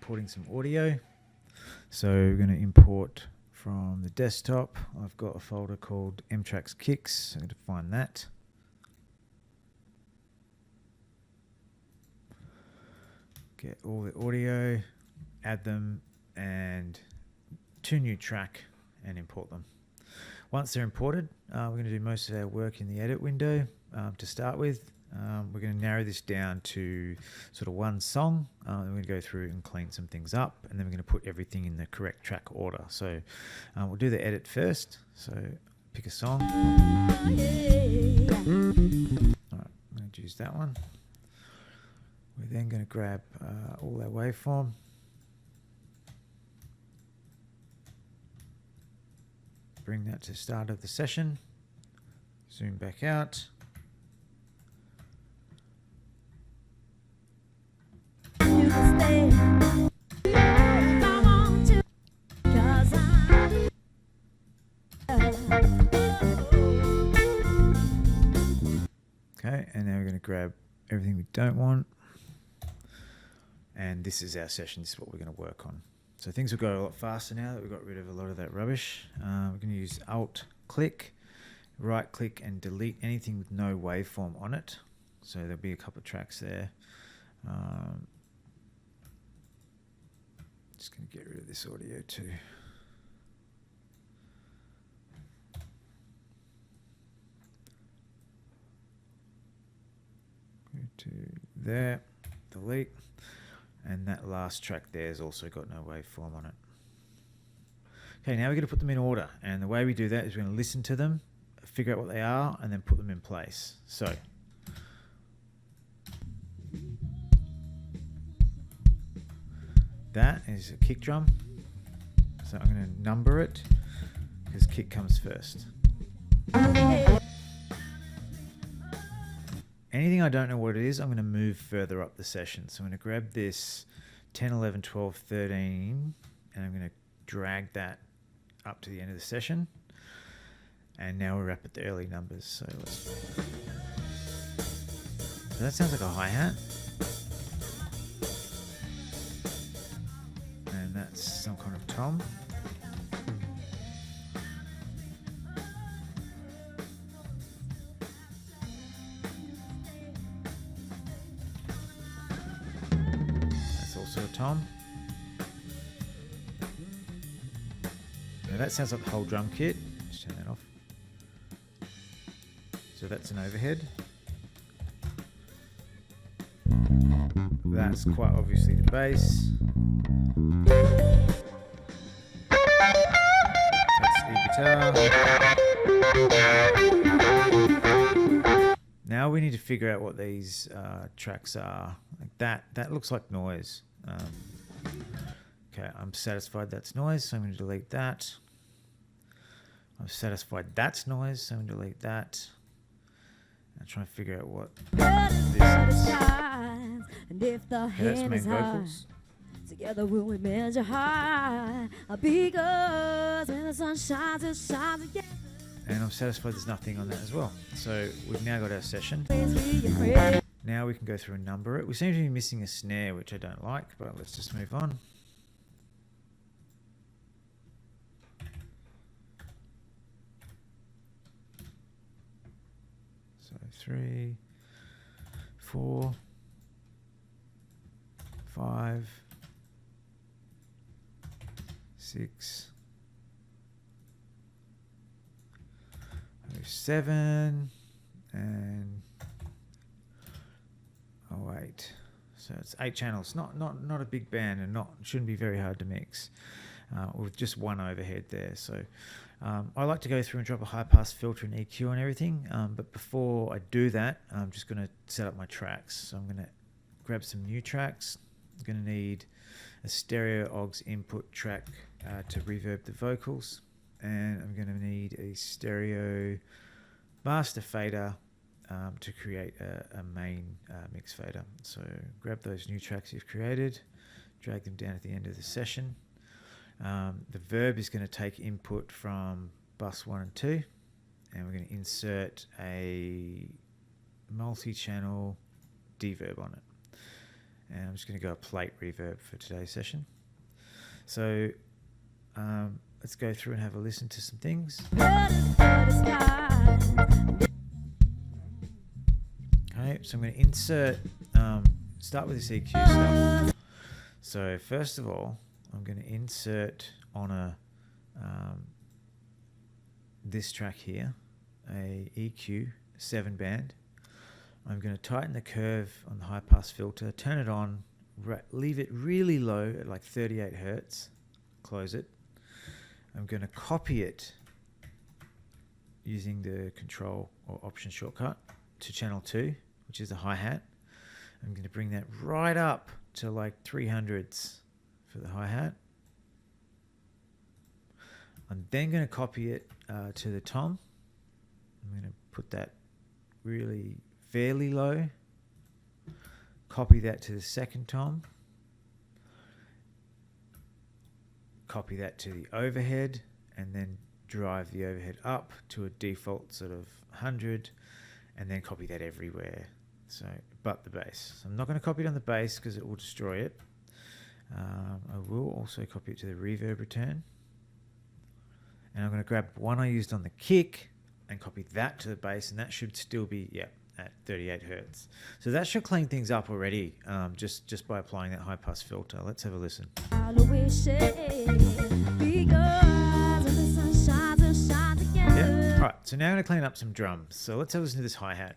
importing some audio. So we're going to import from the desktop. I've got a folder called M-Tracks Kicks. I'm going to find that. Get all the audio, add them, and to new track and import them. Once they're imported, we're going to do most of our work in the edit window to start with. We're going to narrow this down to sort of one song. Then we're going to go through and clean some things up, and then we're going to put everything in the correct track order. So we'll do the edit first. So pick a song. All right, I'm going to use that one. We're then going to grab all our waveform. Bring that to the start of the session. Zoom back out. Okay, and now we're going to grab everything we don't want. And this is our session. This is what we're going to work on. So things will go a lot faster now that we've got rid of a lot of that rubbish. We're going to use Alt-click, right-click, and delete anything with no waveform on it. So there'll be a couple of tracks there. Just going to get rid of this audio too. Go to there, delete. And that last track there has also got no waveform on it. Okay, now we're going to put them in order. And the way we do that is we're going to listen to them, figure out what they are, and then put them in place. So that is a kick drum. So I'm going to number it because kick comes first. Anything I don't know what it is, I'm going to move further up the session. So I'm going to grab this 10, 11, 12, 13, and I'm going to drag that up to the end of the session. And now we're up at the early numbers. So that sounds like a hi-hat. And that's some kind of tom. Tom. Now that sounds like the whole drum kit. Just turn that off. So that's an overhead. That's quite obviously the bass. That's the guitar. Now we need to figure out what these tracks are. Like that looks like noise. Okay, I'm satisfied that's noise, so I'm going to delete that. I'm satisfied that's noise, so I'm going to delete that. I'm trying to figure out what this is. Okay, that's main vocals. Together when we measure high, because when the sun shines, it shines again. And I'm satisfied there's nothing on that as well. So we've now got our session. Now we can go through and number it. We seem to be missing a snare, which I don't like, but let's just move on. So 3, 4, 5, 6, 7, and 8. So it's 8 channels. Not a big band, and shouldn't be very hard to mix with just one overhead there. So I like to go through and drop a high pass filter and EQ and everything. But before I do that, I'm just going to set up my tracks. So I'm going to grab some new tracks. I'm going to need a stereo aux input track to reverb the vocals, and I'm going to need a stereo master fader to create a main mix fader. So grab those new tracks you've created, drag them down at the end of the session. The verb is going to take input from bus 1 and 2, and we're going to insert a multi-channel deverb on it. And I'm just going to go a plate reverb for today's session. So let's go through and have a listen to some things. Okay, so I'm going to insert, start with this EQ stuff. So first of all, I'm going to insert on a this track here, a EQ 7-band. I'm going to tighten the curve on the high pass filter, turn it on, leave it really low at like 38 Hertz, close it. I'm going to copy it using the control or option shortcut to channel 2, which is the hi-hat. I'm going to bring that right up to like 300s for the hi-hat. I'm then going to copy it to the tom. I'm going to put that really fairly low. Copy that to the second tom. Copy that to the overhead, and then drive the overhead up to a default sort of 100, and then copy that everywhere. So, but the bass. So I'm not going to copy it on the bass because it will destroy it. I will also copy it to the reverb return. And I'm going to grab one I used on the kick and copy that to the bass, and that should still be, at 38 Hertz. So that should clean things up already, just by applying that high pass filter. Let's have a listen. Yeah. All right, so now I'm going to clean up some drums. So let's have a listen to this hi-hat.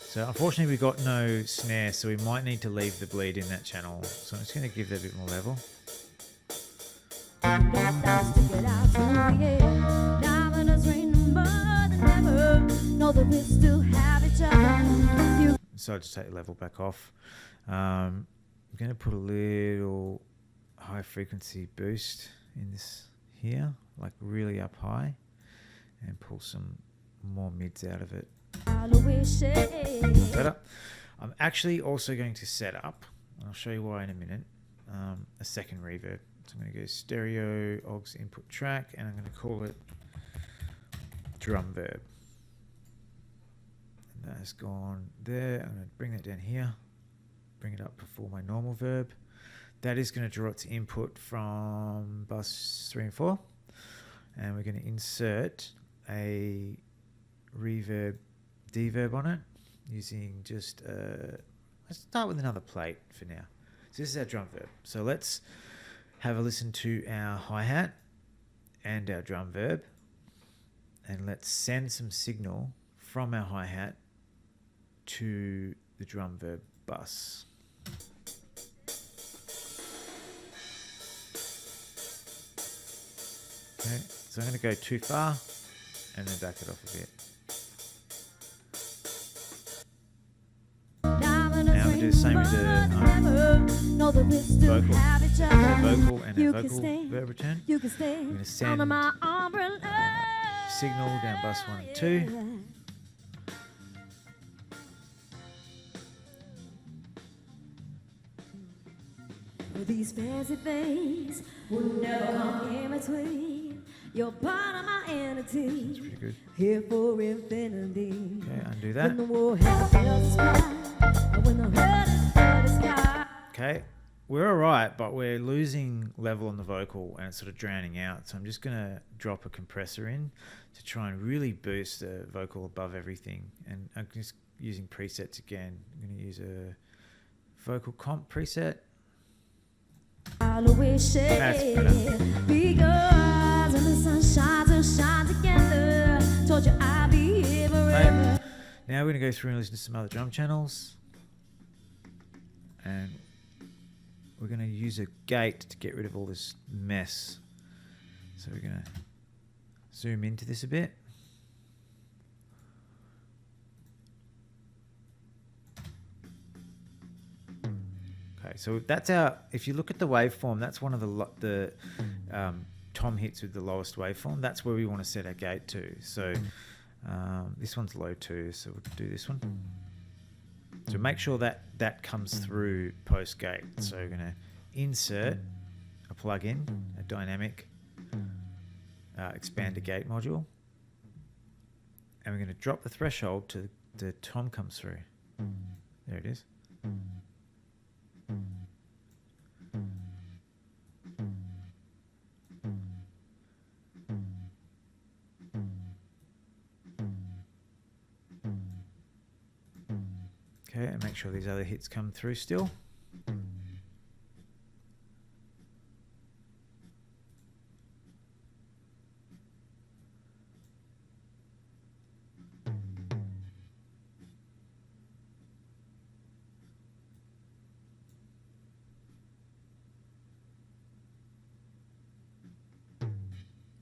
So unfortunately we've got no snare, so we might need to leave the bleed in that channel. So I'm just going to give that a bit more level. So I'll just take the level back off. I'm going to put a little high frequency boost in this here, like really up high, and pull some more mids out of it. Better. I'm actually also going to set up, I'll show you why in a minute, a second reverb. So I'm going to go stereo aux input track, and I'm going to call it drum verb. And that has gone there. I'm going to bring that down here, bring it up before my normal verb. That is going to draw its input from bus 3 and 4. And we're going to insert a reverb deverb on it using just, let's start with another plate for now. So this is our drum verb. So let's have a listen to our hi-hat and our drum verb, and let's send some signal from our hi-hat to the drum verb bus. Okay, so I'm going to go too far and then back it off a bit. Now I'm going to do the same with the vocal. Vocal and a vocal verb return. I'm going to send signal down bus 1 and 2. These fancy things will never come in between. You're part of my entity. That's pretty good. Here for infinity. Okay, undo that. When the war has filled the sky, when the hurt is filled the sky. Okay, we're alright, but we're losing level on the vocal and it's sort of drowning out. So I'm just going to drop a compressor in to try and really boost the vocal above everything. And I'm just using presets again. I'm going to use a vocal comp preset. I'll always share. That's better. Because when the sun shines and shines together, told you I'll be here forever. Right. Now we're going to go through and listen to some other drum channels. And we're going to use a gate to get rid of all this mess. So we're going to zoom into this a bit. Okay, so that's our, if you look at the waveform, that's one of the tom hits with the lowest waveform. That's where we want to set our gate to. So this one's low too, so we'll do this one. So make sure that that comes through post gate. So we're going to insert a plugin, a dynamic expander gate module, and we're going to drop the threshold to the tom comes through. There it is. Okay, and make sure these other hits come through still.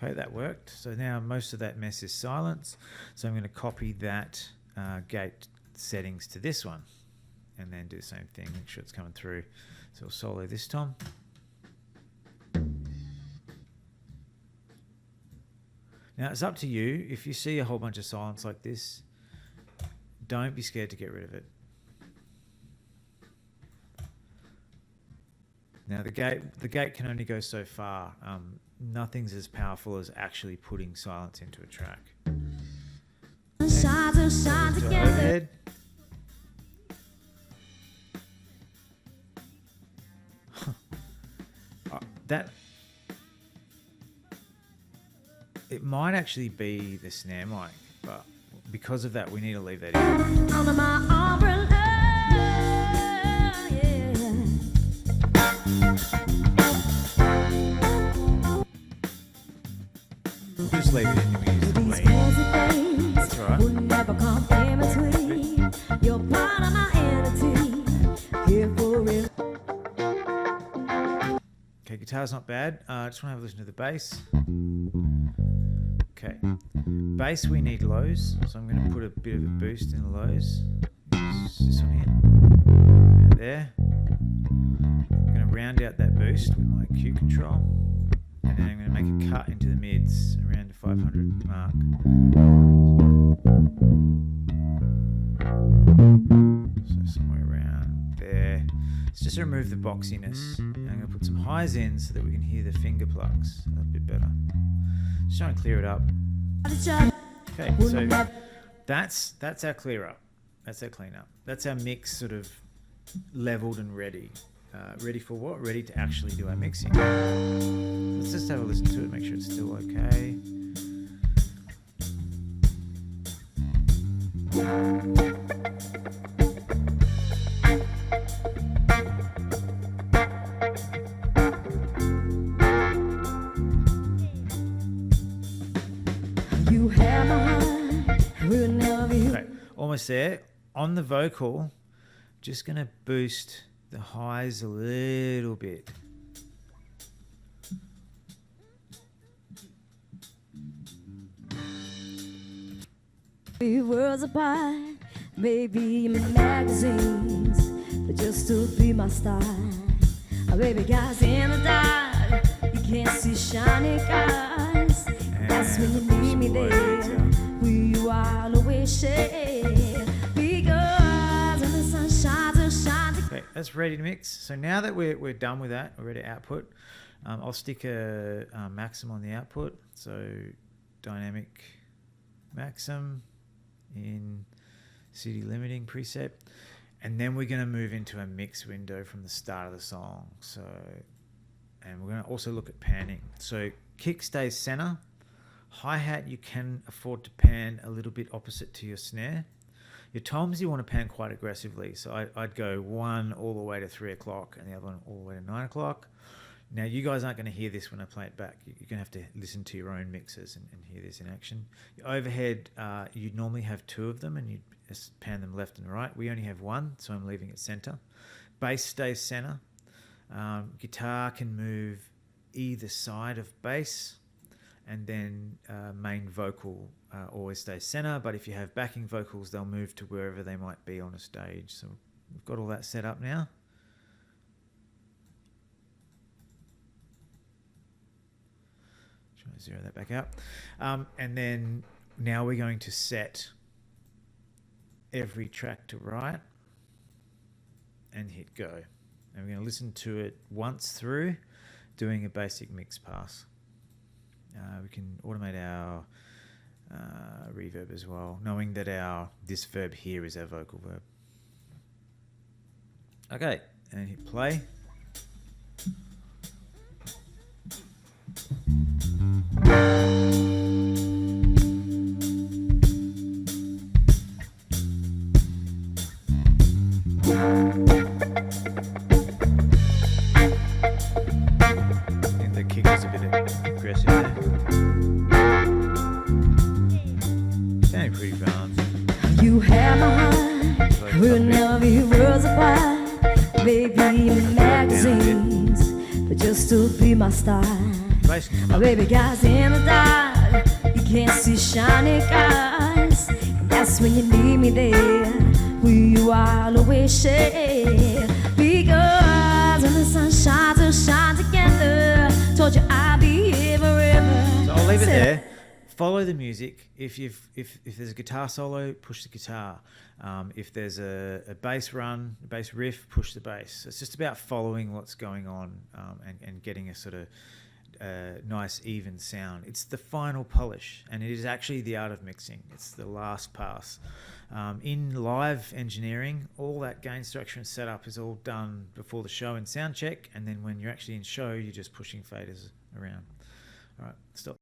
Okay, that worked. So now most of that mess is silence. So I'm going to copy that gate settings to this one and then do the same thing, make sure it's coming through. So we'll solo this tom. Now it's up to you. If you see a whole bunch of silence like this, don't be scared to get rid of it. Now the gate can only go so far. Nothing's as powerful as actually putting silence into a track. Shine to shine together. Overhead. That it might actually be the snare mic, but because of that, we need to leave that in. Under my umbrella, yeah. We'll just leave it in and we use the These lead. busy days That's right. will never come in between. You're part of my entity. Here for real. Okay, guitar's not bad. I just want to have a listen to the bass. Okay, bass we need lows, so I'm going to put a bit of a boost in the lows. Use this one here. There. I'm going to round out that boost with my Q control, and then I'm going to make a cut into the mids around the 500 mark. So somewhere around there. It's just to remove the boxiness. And I'm going to put some highs in so that we can hear the finger plucks a little bit better. Just trying to clear it up. Okay, so that's our clear up. That's our clean up. That's our mix sort of leveled and ready. Ready for what? Ready to actually do our mixing. Let's just have a listen to it, make sure it's still okay. You have my heart, we'll never be. Okay, almost there. On the vocal, just going to boost the highs a little bit. We worlds apart, maybe in magazines, but just to be my style. Baby, guys in the dark, you can't see shiny cars. That's when you need me there. We are always share because when the sun shines, it shines. Okay, that's ready to mix. So now that we're done with that, we're ready to output. I'll stick a maxim on the output. So dynamic maxim in city limiting preset. And then we're going to move into a mix window from the start of the song. So, and we're going to also look at panning. So kick stays center. Hi-hat, you can afford to pan a little bit opposite to your snare. Your toms, you want to pan quite aggressively. So I'd go one all the way to 3 o'clock and the other one all the way to 9 o'clock. Now, you guys aren't going to hear this when I play it back. You're going to have to listen to your own mixes and hear this in action. Your overhead, you'd normally have 2 of them and you'd just pan them left and right. We only have 1, so I'm leaving it center. Bass stays center. Guitar can move either side of bass, and then main vocal always stays center. But if you have backing vocals, they'll move to wherever they might be on a stage. So we've got all that set up now. Try to zero that back out. And then now we're going to set every track to right and hit go. And we're going to listen to it once through, doing a basic mix pass. We can automate our reverb as well, knowing that this verb here is our vocal verb. Okay, and hit play. I think the kick is a bit aggressive there. Sounding pretty balanced. You have my heart, we'll never be worlds apart. Baby, in magazines, but just to be my star. Bass can come up. Baby, guys in the dark, you can't see shiny cars. And that's when you need me there, we are always share. Because when the sun shines, we'll shine together. Told you I'll be here forever. So I'll leave it there. Follow the music. If there's a guitar solo, push the guitar. If there's a bass run, a bass riff, push the bass. It's just about following what's going on and getting a sort of nice even sound. It's the final polish, and it is actually the art of mixing. It's the last pass. In live engineering, all that gain structure and setup is all done before the show and sound check, and then when you're actually in show, you're just pushing faders around. All right, stop.